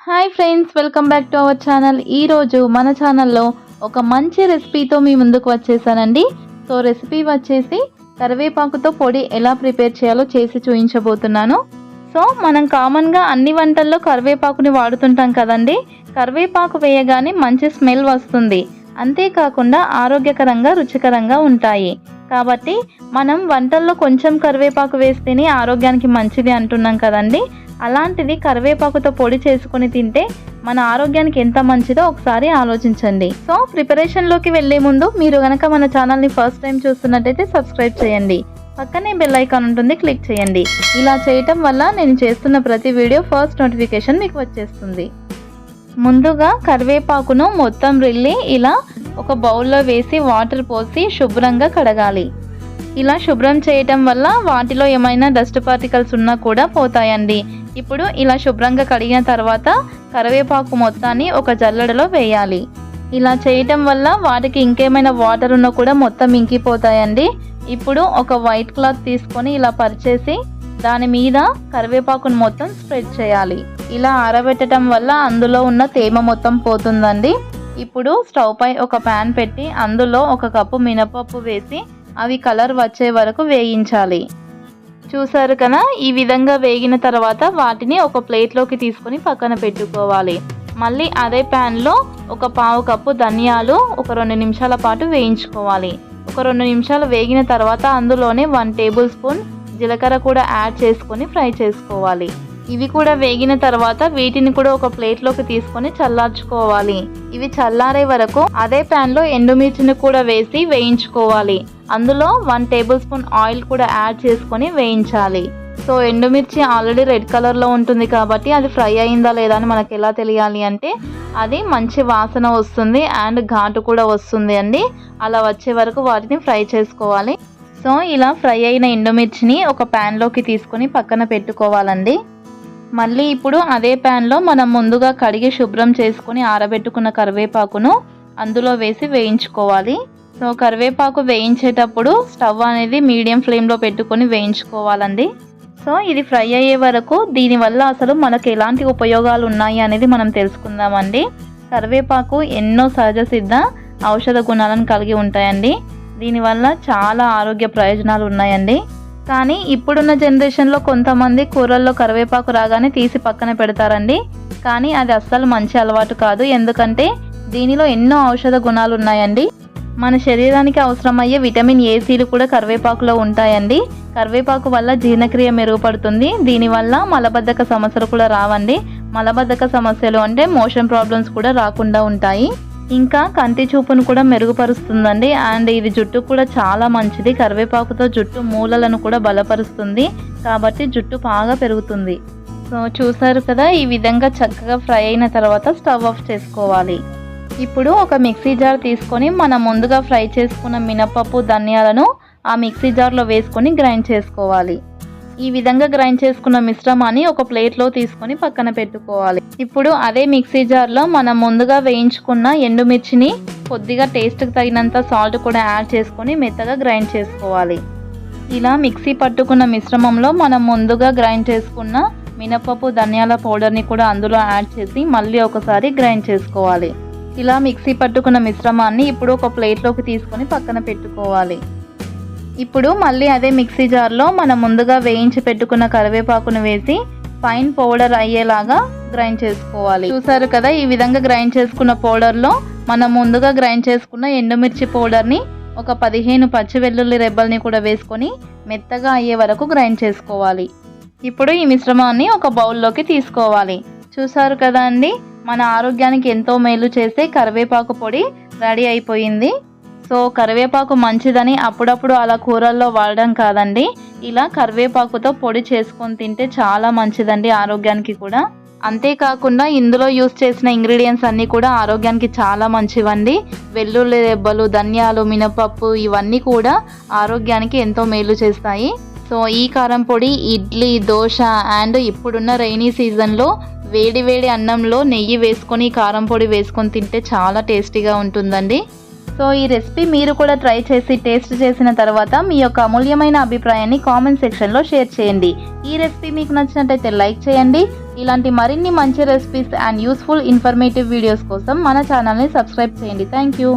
Hi friends, welcome back to our channel. ఈరోజు మన ఛానల్లో ఒక మంచి రెసిపీతో మీ ముందుకు వచ్చేసానండి. సో రెసిపీ వచ్చేసి కరివేపాకుతో పొడి ఎలా ప్రిపేర్ చేయాలో చేసి చూపించబోతున్నాను. సో మనం కామన్గా అన్ని వంటల్లో కరివేపాకుని వాడుతుంటాం కదండి. కరివేపాకు వేయగానే మంచి స్మెల్ వస్తుంది, అంతేకాకుండా ఆరోగ్యకరంగా రుచికరంగా ఉంటాయి. కాబట్టి మనం వంటల్లో కొంచెం కరివేపాకు వేస్తేనే ఆరోగ్యానికి మంచిది అంటున్నాం కదండి. అలాంటిది కరివేపాకుతో పొడి చేసుకొని తింటే మన ఆరోగ్యానికి ఎంత మంచిదో ఒకసారి ఆలోచించండి. సో ప్రిపరేషన్లోకి వెళ్ళే ముందు మీరు కనుక మన ఛానల్ని ఫస్ట్ టైం చూస్తున్నట్టయితే సబ్స్క్రైబ్ చేయండి, పక్కనే బెల్ ఐకాన్ ఉంటుంది, క్లిక్ చేయండి. ఇలా చేయటం వల్ల నేను చేస్తున్న ప్రతి వీడియో ఫస్ట్ నోటిఫికేషన్ మీకు వచ్చేస్తుంది. ముందుగా కరివేపాకును మొత్తం రిల్లి ఇలా ఒక బౌల్లో వేసి వాటర్ పోసి శుభ్రంగా కడగాలి. ఇలా శుభ్రం చేయటం వల్ల వాటిలో ఏమైనా డస్ట్ పార్టికల్స్ ఉన్నా కూడా పోతాయండి. ఇప్పుడు ఇలా శుభ్రంగా కడిగిన తర్వాత కరివేపాకు మొత్తాన్ని ఒక జల్లెడలో వేయాలి. ఇలా చేయటం వల్ల వాటికి ఇంకేమైనా వాటర్ ఉన్నా కూడా మొత్తం ఇంకిపోతాయండి. ఇప్పుడు ఒక వైట్ క్లాత్ తీసుకొని ఇలా పరిచేసి దాని మీద కరివేపాకును మొత్తం స్ప్రెడ్ చేయాలి. ఇలా ఆరబెట్టడం వల్ల అందులో ఉన్న తేమ మొత్తం పోతుందండి. ఇప్పుడు స్టవ్ పై ఒక ప్యాన్ పెట్టి అందులో ఒక కప్పు మినపప్పు వేసి అవి కలర్ వచ్చే వరకు వేయించాలి. చూసారు కదా, ఈ విధంగా వేగిన తర్వాత వాటిని ఒక ప్లేట్లోకి తీసుకొని పక్కన పెట్టుకోవాలి. మళ్ళీ అదే ప్యాన్లో ఒక పావు కప్పు ధనియాలు ఒక 2 నిమిషాల పాటు వేయించుకోవాలి. ఒక 2 నిమిషాలు వేగిన తర్వాత అందులోనే 1 టేబుల్ స్పూన్ జీలకర్ర కూడా యాడ్ చేసుకొని ఫ్రై చేసుకోవాలి. ఇవి కూడా వేగిన తర్వాత వీటిని కూడా ఒక ప్లేట్లోకి తీసుకొని చల్లార్చుకోవాలి. ఇవి చల్లారే వరకు అదే ప్యాన్లో ఎండుమిర్చిని కూడా వేసి వేయించుకోవాలి. అందులో 1 టేబుల్ స్పూన్ ఆయిల్ కూడా యాడ్ చేసుకొని వేయించాలి. సో ఎండుమిర్చి ఆల్రెడీ రెడ్ కలర్లో ఉంటుంది కాబట్టి అది ఫ్రై అయిందా లేదా అని మనకు ఎలా తెలియాలి అంటే అది మంచి వాసన వస్తుంది అండ్ ఘాటు కూడా వస్తుంది అండి. అలా వచ్చే వరకు వాటిని ఫ్రై చేసుకోవాలి. సో ఇలా ఫ్రై అయిన ఎండుమిర్చిని ఒక ప్యాన్లోకి తీసుకొని పక్కన పెట్టుకోవాలండి. మళ్ళీ ఇప్పుడు అదే ప్యాన్లో మనం ముందుగా కడిగి శుభ్రం చేసుకొని ఆరబెట్టుకున్న కరివేపాకును అందులో వేసి వేయించుకోవాలి. సో కరివేపాకు వేయించేటప్పుడు స్టవ్ అనేది మీడియం ఫ్లేమ్లో పెట్టుకొని వేయించుకోవాలండి. సో ఇది ఫ్రై అయ్యే వరకు దీనివల్ల అసలు మనకు ఎలాంటి ఉపయోగాలు ఉన్నాయి అనేది మనం తెలుసుకుందామండి. కరివేపాకు ఎన్నో సహజ సిద్ధ ఔషధ గుణాలను కలిగి ఉంటాయండి. దీనివల్ల చాలా ఆరోగ్య ప్రయోజనాలు ఉన్నాయండి. కానీ ఇప్పుడున్న జనరేషన్లో కొంతమంది కూరల్లో కరివేపాకు రాగానే తీసి పక్కన పెడతారండి. కానీ అది అస్సలు మంచి అలవాటు కాదు, ఎందుకంటే దీనిలో ఎన్నో ఔషధ గుణాలు ఉన్నాయండి. మన శరీరానికి అవసరమయ్యే విటమిన్ ఏసీలు కూడా కరివేపాకులో ఉంటాయండి. కరివేపాకు వల్ల జీర్ణక్రియ మెరుగుపడుతుంది. దీనివల్ల మలబద్ధక సమస్యలు కూడా రావండి. మలబద్ధక సమస్యలు అంటే మోషన్ ప్రాబ్లమ్స్ కూడా రాకుండా ఉంటాయి. ఇంకా కంటి చూపును కూడా మెరుగుపరుస్తుందండి. అండ్ ఇది జుట్టు కూడా చాలా మంచిది. కరివేపాకుతో జుట్టు మూలలను కూడా బలపరుస్తుంది, కాబట్టి జుట్టు బాగా పెరుగుతుంది. సో చూసారు కదా, ఈ విధంగా చక్కగా ఫ్రై అయిన తర్వాత స్టవ్ ఆఫ్ చేసుకోవాలి. ఇప్పుడు ఒక మిక్సీ జార్ తీసుకొని మనం ముందుగా ఫ్రై చేసుకున్న మినపప్పు ధనియాలను ఆ మిక్సీ జార్లో వేసుకొని గ్రైండ్ చేసుకోవాలి. ఈ విధంగా గ్రైండ్ చేసుకున్న మిశ్రమాన్ని ఒక ప్లేట్లో తీసుకొని పక్కన పెట్టుకోవాలి. ఇప్పుడు అదే మిక్సీ జార్లో మనం ముందుగా వేయించుకున్న ఎండుమిర్చిని కొద్దిగా టేస్ట్కి తగినంత సాల్ట్ కూడా యాడ్ చేసుకొని మెత్తగా గ్రైండ్ చేసుకోవాలి. ఇలా మిక్సీ పట్టుకున్న మిశ్రమంలో మనం ముందుగా గ్రైండ్ చేసుకున్న మినపప్పు ధనియాల పౌడర్ని కూడా అందులో యాడ్ చేసి మళ్ళీ ఒకసారి గ్రైండ్ చేసుకోవాలి. ఇలా మిక్సీ పట్టుకున్న మిశ్రమాన్ని ఇప్పుడు ఒక ప్లేట్లోకి తీసుకొని పక్కన పెట్టుకోవాలి. ఇప్పుడు మళ్ళీ అదే మిక్సీ జార్లో మనం ముందుగా వేయించి పెట్టుకున్న కరివేపాకును వేసి ఫైన్ పౌడర్ అయ్యేలాగా గ్రైండ్ చేసుకోవాలి. చూసారు కదా, ఈ విధంగా గ్రైండ్ చేసుకున్న పౌడర్లో మనం ముందుగా గ్రైండ్ చేసుకున్న ఎండుమిర్చి పౌడర్ని ఒక 15 పచ్చి వెల్లుల్లి రెబ్బల్ని కూడా వేసుకొని మెత్తగా అయ్యే వరకు గ్రైండ్ చేసుకోవాలి. ఇప్పుడు ఈ మిశ్రమాన్ని ఒక బౌల్లోకి తీసుకోవాలి. చూసారు కదా అండి, మన ఆరోగ్యానికి ఎంతో మేలు చేసే కరివేపాకు పొడి రెడీ అయిపోయింది. సో కరివేపాకు మంచిదని అప్పుడప్పుడు అలా కూరల్లో వాడడం కాదండి, ఇలా కరివేపాకుతో పొడి చేసుకొని తింటే చాలా మంచిదండి ఆరోగ్యానికి కూడా. అంతేకాకుండా ఇందులో యూస్ చేసిన ఇంగ్రీడియంట్స్ అన్నీ కూడా ఆరోగ్యానికి చాలా మంచివండి. వెల్లుల్లి రెబ్బలు, ధనియాలు, మినపప్పు ఇవన్నీ కూడా ఆరోగ్యానికి ఎంతో మేలు చేస్తాయి. సో ఈ కారం పొడి ఇడ్లీ, దోశ అండ్ ఇప్పుడున్న రైనీ సీజన్లో వేడి వేడి అన్నంలో నెయ్యి వేసుకొని కారం పొడి వేసుకొని తింటే చాలా టేస్టీగా ఉంటుందండి. సో ఈ రెసిపీ మీరు కూడా ట్రై చేసి టేస్ట్ చేసిన తర్వాత మీ యొక్క అమూల్యమైన అభిప్రాయాన్ని కామెంట్ సెక్షన్లో షేర్ చేయండి. ఈ రెసిపీ మీకు నచ్చినట్టయితే లైక్ చేయండి. ఇలాంటి మరిన్ని మంచి recipes and useful informative videos కోసం మన ఛానల్ని సబ్స్క్రైబ్ చేయండి. Thank you.